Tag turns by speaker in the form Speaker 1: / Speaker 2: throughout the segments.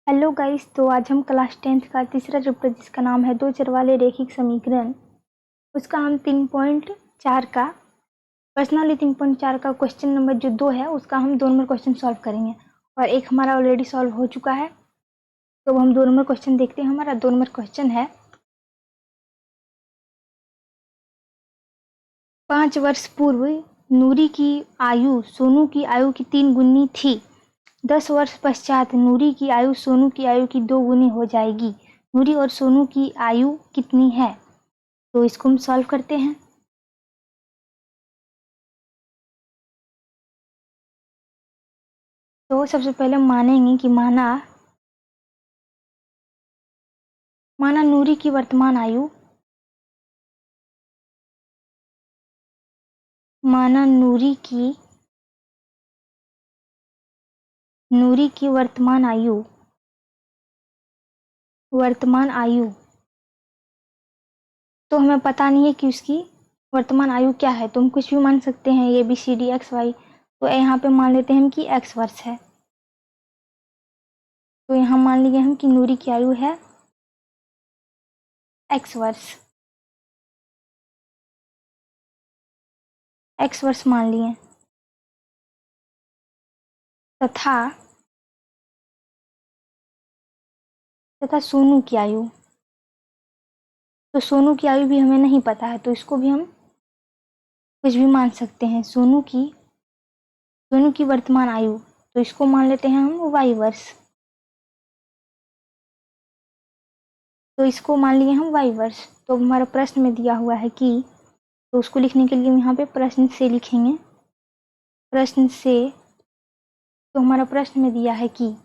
Speaker 1: Hello guys. तो आज हम क्लास 10th का तीसरा चैप्टर जिसका नाम है दो चर वाले रैखिक समीकरण, उसका हम 3.4 का पर्सनली 3.4 का क्वेश्चन नंबर जो 2 है उसका हम 2 नंबर क्वेश्चन सॉल्व करेंगे और एक हमारा ऑलरेडी सॉल्व हो चुका है। तो हम 2 नंबर क्वेश्चन देखते हैं। हमारा 2 नंबर क्वेश्चन है 5 वर्ष पूर्व नूरी की आयु सोनू की आयु की 3 गुनी थी। 10 वर्ष पश्चात नूरी की आयु सोनू की आयु की 2 गुनी हो जाएगी। नूरी और सोनू की आयु कितनी है? तो इसको हम सॉल्व करते हैं। तो सबसे पहले हम मानेंगे कि माना नूरी की वर्तमान आयु, माना नूरी की वर्तमान आयु तो हमें पता नहीं है कि उसकी वर्तमान आयु क्या है, तो हम कुछ भी मान सकते हैं, A B C D X Y. तो यहाँ पे मान लेते हैं हम कि एक्स वर्ष है। तो यहाँ मान लिए हम कि नूरी की आयु है एक्स वर्ष, एक्स वर्ष मान लिए। तथा सोनू की आयु, तो सोनू की आयु भी हमें नहीं पता है, तो इसको भी हम कुछ भी मान सकते हैं। सोनू की वर्तमान आयु, तो इसको मान लेते हैं हम वाई वर्ष। तो इसको मान लिए हम वाई वर्ष। तो हमारा प्रश्न में दिया हुआ है कि, तो उसको लिखने के लिए हम यहाँ पे प्रश्न से लिखेंगे। प्रश्न से, तो हमारा प्रश्न में दिया है कि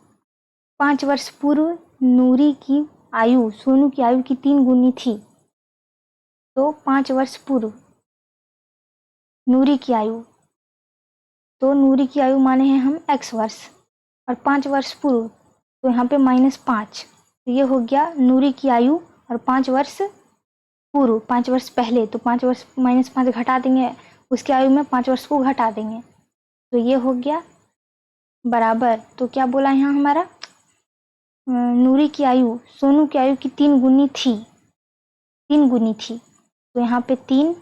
Speaker 1: 5 वर्ष पूर्व नूरी की आयु सोनू की आयु की 3 गुनी थी। तो 5 वर्ष पूर्व नूरी की आयु, तो नूरी की आयु माने हैं हम एक्स वर्ष, और 5 वर्ष पूर्व तो यहाँ पे -5, तो ये हो गया नूरी की आयु। और 5 वर्ष पूर्व 5 वर्ष पहले, तो 5 वर्ष -5 घटा देंगे, उसकी आयु में 5 वर्ष को घटा देंगे, तो ये हो गया बराबर। तो क्या बोला यहाँ हमारा, नूरी की आयु सोनू की आयु की 3 गुनी थी, 3 गुनी थी। तो यहाँ पे 3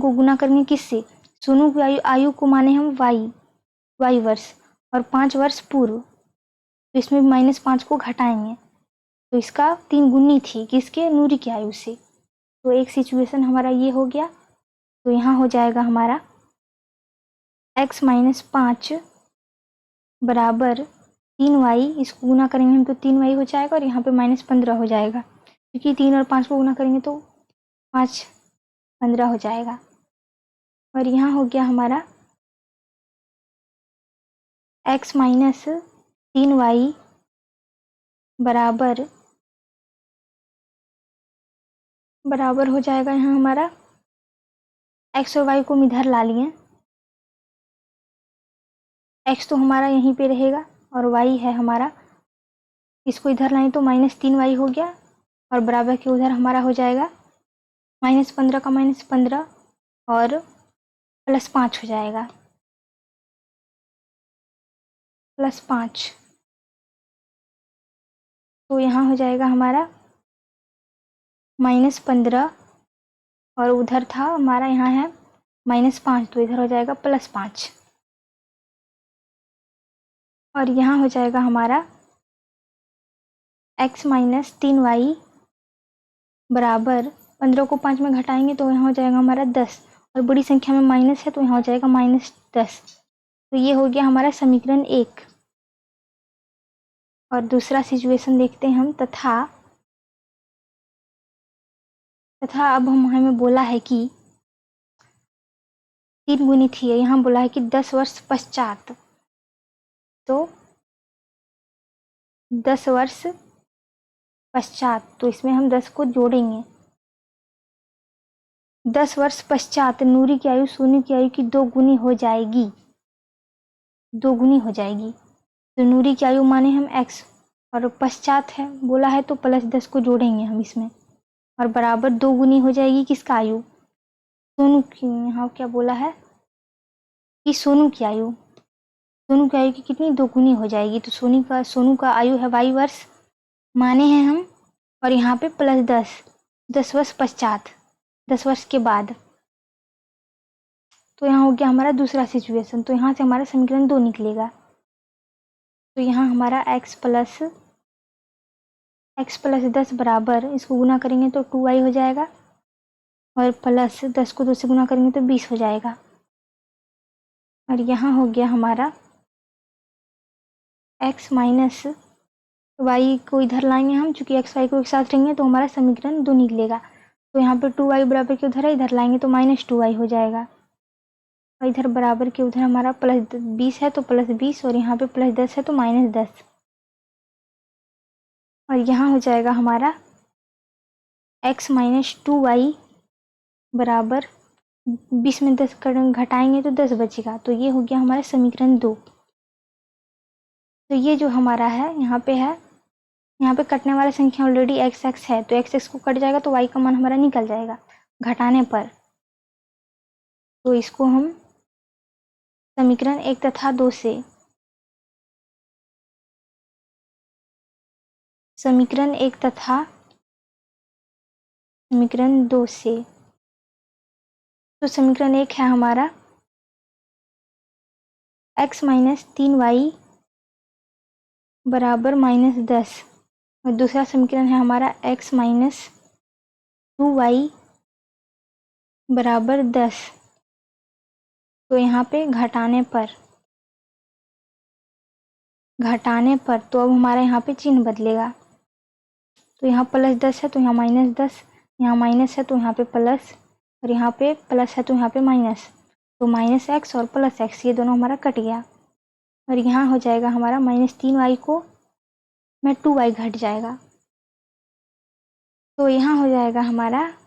Speaker 1: को गुना करेंगे किससे, सोनू की आयु को माने हम वाई वर्ष, और 5 वर्ष पूर्व, तो इसमें -5 को घटाएंगे, तो इसका 3 गुनी थी किसके, नूरी की आयु से। तो एक सिचुएशन हमारा ये हो गया। तो यहाँ हो जाएगा हमारा x - 5 बराबर 3y, इसको गुना करेंगे हम तो 3y हो जाएगा, और यहाँ पे -15 हो जाएगा, क्योंकि 3 और 5 को गुना करेंगे तो 5 15 हो जाएगा। और यहाँ हो गया हमारा x - 3y बराबर हो जाएगा, यहाँ हमारा x और y को हम इधर ला लिए, x तो हमारा यहीं पे रहेगा और y है हमारा, इसको इधर लाएं तो -3y हो गया, और बराबर के उधर हमारा हो जाएगा -15 का -15 और +5 हो जाएगा, +5। तो यहाँ हो जाएगा हमारा -15, और उधर था हमारा, यहाँ है -5, तो इधर हो जाएगा +5। और यहाँ हो जाएगा हमारा x - 3y बराबर 15 को 5 में घटाएंगे तो यहाँ हो जाएगा हमारा 10, और बड़ी संख्या में माइनस है तो यहाँ हो जाएगा -10। तो ये हो गया हमारा समीकरण 1। और दूसरा सिचुएशन देखते हैं हम। तथा अब हमें बोला है कि 3 गुनी थी, यहाँ बोला है कि 10 वर्ष पश्चात, तो 10 वर्ष पश्चात, तो इसमें हम 10 को जोड़ेंगे। 10 वर्ष पश्चात नूरी की आयु सोनू की आयु की 2 गुनी हो जाएगी, 2 गुनी हो जाएगी। तो नूरी की आयु माने हम x, और पश्चात है बोला है तो +10 को जोड़ेंगे हम इसमें, और बराबर 2 गुनी हो जाएगी किसका आयु, सोनू की। यहाँ क्या बोला है कि सोनू की आयु, सोनू की आयु की कितनी 2 गुनी हो जाएगी। तो सोनू का आयु है 22 वर्ष माने हैं हम, और यहाँ पे प्लस 10 वर्ष पश्चात, 10 वर्ष के बाद। तो यहाँ हो गया हमारा दूसरा सिचुएशन। तो यहाँ से हमारा समीकरण 2 निकलेगा। तो यहाँ हमारा x प्लस 10 बराबर, इसको गुना करेंगे तो 2y हो जाएगा, और प्लस 10 को 2 से गुना करेंगे तो 20 हो जाएगा। और यहाँ हो गया हमारा x माइनस y को इधर लाएंगे हम, चूँकि x y को एक साथ रहेंगे तो हमारा समीकरण 2 निकलेगा। तो यहाँ पे 2y बराबर के उधर है, इधर लाएंगे तो -2y हो जाएगा, और इधर बराबर के उधर हमारा प्लस 20 है तो प्लस 20, और यहाँ पे प्लस 10 है तो -10। और यहाँ हो जाएगा हमारा x माइनस 2y बराबर 20 में 10 घटाएंगे तो 10 बचेगा। तो ये हो गया हमारा समीकरण 2। तो ये जो हमारा है यहाँ पे है, यहाँ पे कटने वाला संख्या ऑलरेडी x है, तो x को कट जाएगा तो y का मान हमारा निकल जाएगा घटाने पर। तो इसको हम समीकरण 1 तथा 2 से, समीकरण 1 तथा समीकरण 2 से, तो समीकरण 1 है हमारा x माइनस 3y बराबर -10, और दूसरा समीकरण है हमारा x माइनस 2y बराबर 10। तो यहाँ पे घटाने पर तो अब हमारा यहाँ पे चिन्ह बदलेगा। तो यहाँ प्लस 10 है तो यहाँ -10, यहाँ माइनस है तो यहाँ पे प्लस, और यहाँ पे प्लस है तो यहाँ पे माइनस। तो -x और +x ये दोनों हमारा कट गया, और यहाँ हो जाएगा हमारा -3y को में 2y घट जाएगा। तो यहाँ हो जाएगा हमारा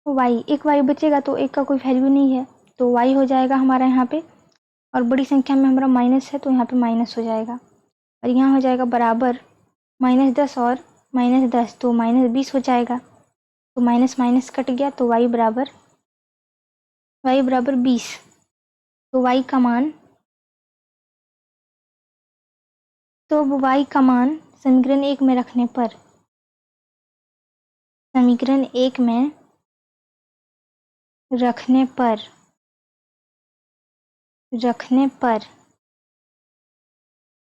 Speaker 1: y, एक y बचेगा तो एक का कोई वैल्यू नहीं है, तो y हो जाएगा हमारा यहाँ पे, और बड़ी संख्या में हमारा माइनस है तो यहाँ पे माइनस हो जाएगा, और यहाँ हो जाएगा बराबर -10 और -10 तो -20 हो जाएगा। तो माइनस माइनस कट गया तो y बराबर 20। तो y का मान, समीकरण 1 में रखने पर, समीकरण 1 में रखने पर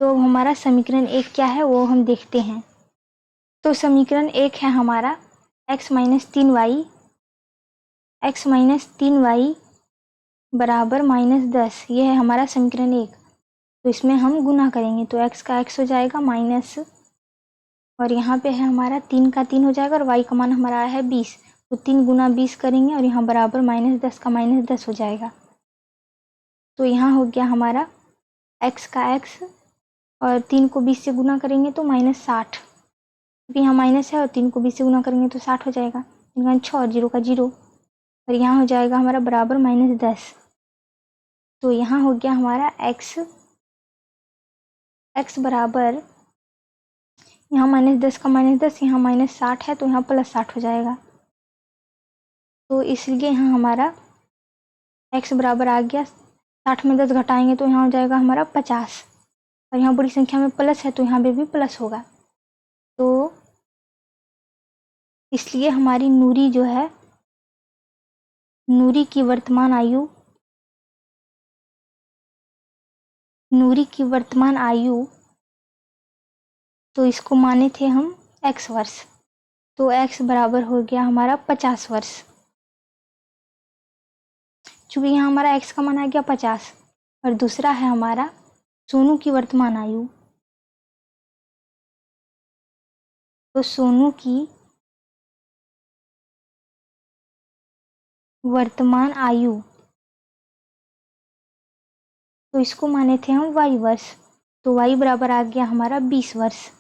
Speaker 1: तो हमारा समीकरण 1 क्या है वो हम देखते हैं। तो समीकरण 1 है हमारा x माइनस 3y बराबर -10, ये है हमारा समीकरण 1। तो इसमें हम गुना करेंगे तो x का x हो जाएगा माइनस, और यहाँ पे है हमारा 3 का 3 हो जाएगा, और y का मान हमारा आया है 20, तो 3 गुना 20 करेंगे, और यहाँ बराबर -10 का -10 हो जाएगा। तो यहाँ हो गया हमारा x का x, और 3 को 20 से गुना करेंगे तो -60, क्योंकि यहाँ माइनस है और 3 को 20 से गुना करेंगे तो 60 हो जाएगा, 6 और 0 का 0, और यहाँ हो जाएगा हमारा बराबर -10। तो यहाँ हो गया हमारा x बराबर, यहाँ -10 का -10, यहाँ -60 है तो यहाँ +60 हो जाएगा। तो इसलिए यहाँ हमारा x बराबर आ गया, 60 में 10 घटाएंगे तो यहाँ हो जाएगा हमारा 50, और यहाँ बड़ी संख्या में प्लस है तो यहाँ पे भी प्लस होगा। तो इसलिए हमारी नूरी जो है, नूरी की वर्तमान आयु, तो इसको माने थे हम x वर्ष, तो x बराबर हो गया हमारा 50 वर्ष। चूँकि यहाँ हमारा x का मान आ गया 50, और दूसरा है हमारा सोनू की वर्तमान आयु। तो सोनू की वर्तमान आयु, तो इसको माने थे हम y वर्ष, तो y बराबर आ गया हमारा 20 वर्ष।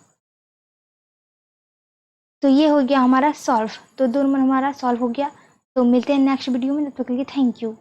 Speaker 1: तो ये हो गया हमारा सॉल्व, तो 2 नंबर हमारा सॉल्व हो गया। तो मिलते हैं नेक्स्ट वीडियो में, तब तक के लिए थैंक यू।